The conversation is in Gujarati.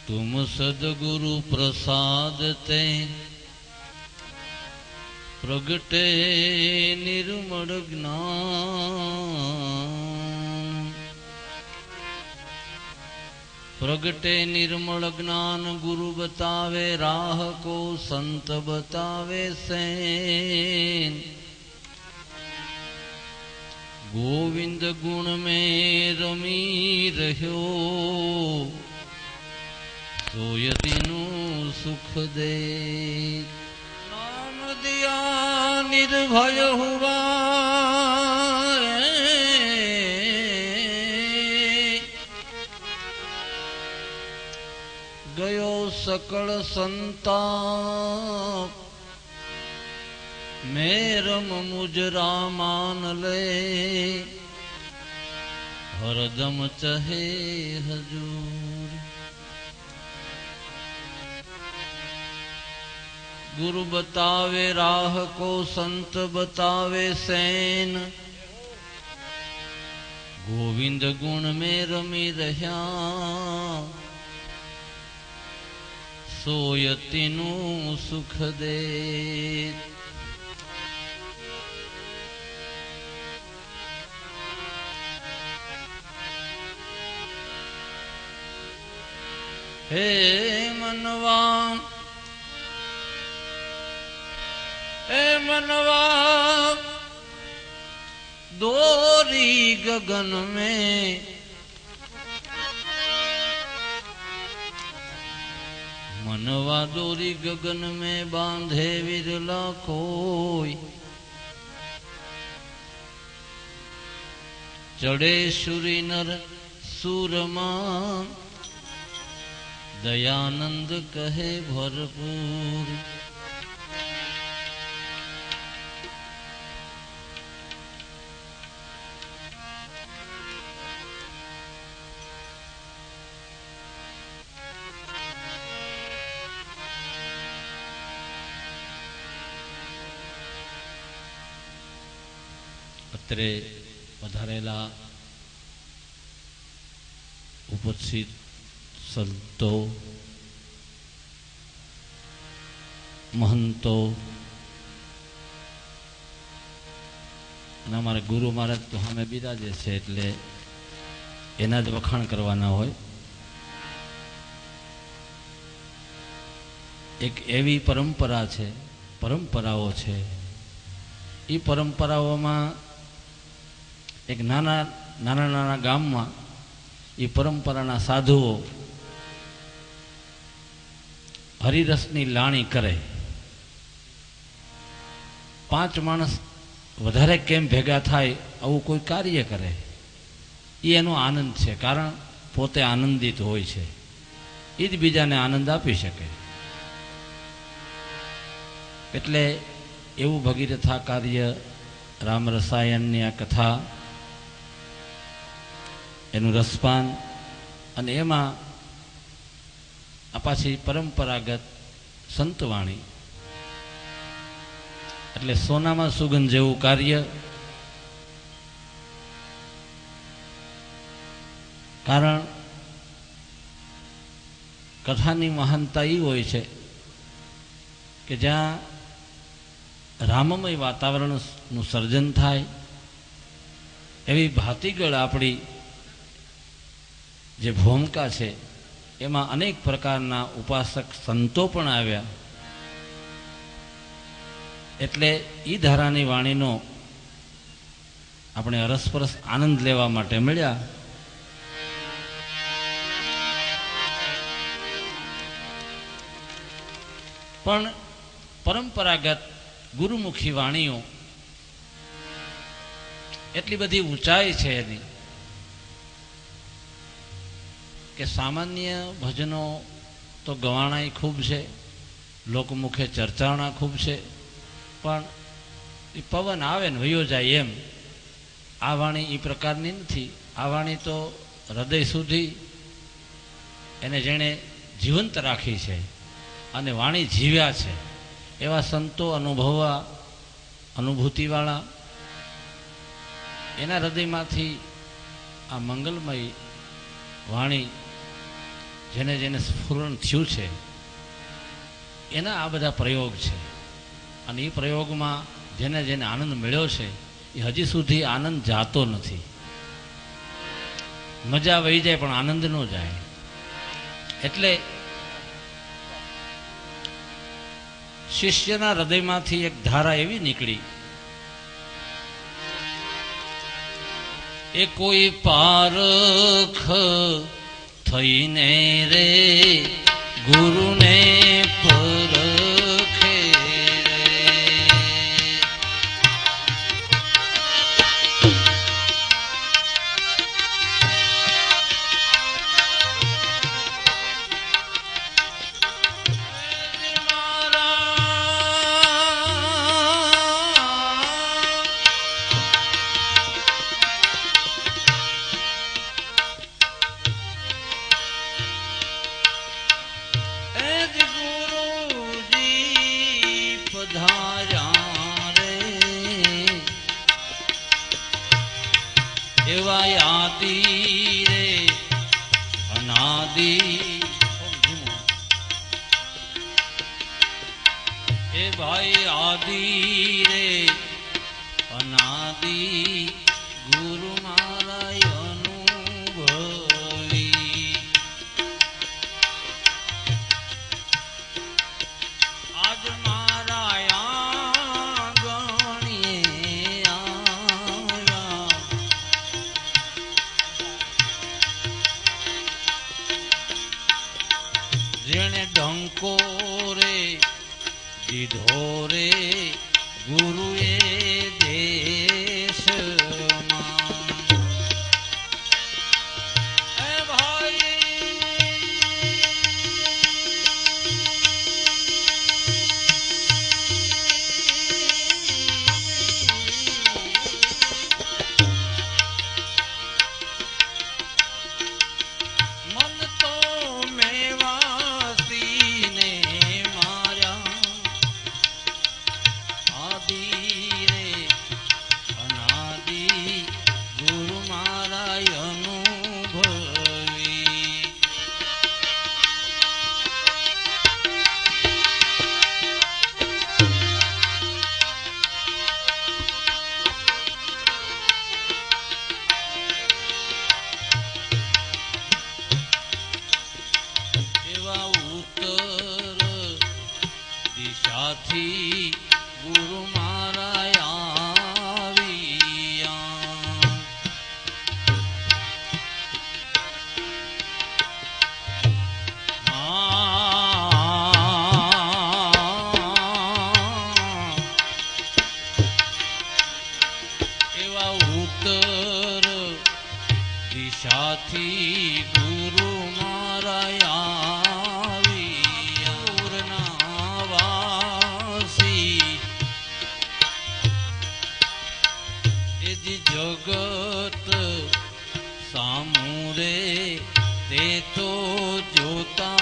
तुम सदगुरु प्रसाद ते प्रगटे निर्मल ज्ञान। प्रगटे निर्मल ज्ञान गुरु बतावे राह को संत बतावे सैन। गोविंद गुण में रमी रह्यो सोयतीनु सुख दे। नाम दिया निर्भय हुआ गयो सकल संताप। मेरम मुजरा मान ले हरदम चहे हजूर। गुरु बतावे राह को संत बतावे सैन। गोविंद गुण में रमी रह्या सोयतीनु सुख दे। हे मनवा दोरी गगन में मनवा दोरी गगन में बांधे विरला कोई। चढ़े सुरी नर सूरमा दयानंद कहे भरपूर। અત્રે પધારેલા ઉપસ્થિત સંતો महंतो अमारा गुरु महाराज तो हमें बिराजे छे एटले एना ज वखाण करवाना होय। एक एवी परंपरा छे परंपराओ छे ई परंपराओमां एक नाना नाना नाना गाममां ई परंपराना साधुओ हरिरसनी लाणी करे। 5 माणस वधारे केम भेगा थाय आवुं कोई कार्य करे ई एनो आनंद छे। कारण पोते आनंदित होय छे ई ज बीजाने आनंद आपी शके। एटले एवुं भगीरथा कार्य राम रसायननी आ कथा एनुं रसपान अने एमां आ पाછી परंपरागत संतवाणी એટલે સોનામાં સુગંધ જેવું કાર્ય। કારણ કથાની મહાનતા એ હોય છે કે જ્યાં રામમય વાતાવરણનું સર્જન થાય એવી ભાતીગળ આપણી જે ભૂમિકા છે એમાં અનેક પ્રકારના ઉપાસક સંતો પણ આવ્યા। એટલે ઈ ધારાની વાણીનો આપણે અરસપરસ આનંદ લેવા માટે મળ્યા। પણ પરંપરાગત ગુરુમુખી વાણીઓ એટલી બધી ઊંચાઈ છે એની કે સામાન્ય ભજનો તો ગવાણાઈ ખૂબ છે, લોકમુખે ચર્ચાણા ખૂબ છે, પણ એ પવન આવે ને વયો જાય એમ આ વાણી એ પ્રકારની નથી। આ વાણી તો હૃદય સુધી એને જેણે જીવંત રાખી છે અને વાણી જીવ્યા છે એવા સંતો અનુભવવા અનુભૂતિવાળા એના હૃદયમાંથી આ મંગલમય વાણી જેને જેને સ્ફુરણ થયું છે એના આ બધા પ્રયોગ છે. અને એ પ્રયોગમાં જેને જેને આનંદ મળ્યો છે એ હજી સુધી આનંદ જાતો નથી. મજા વહી જાય પણ આનંદ ન જાય. એટલે શિષ્યના હૃદયમાંથી એક ધારા એવી નીકળી, એ કોઈ પારખ થઈને રે ગુરુને પરખે જગત સામુરે તે તો જોતા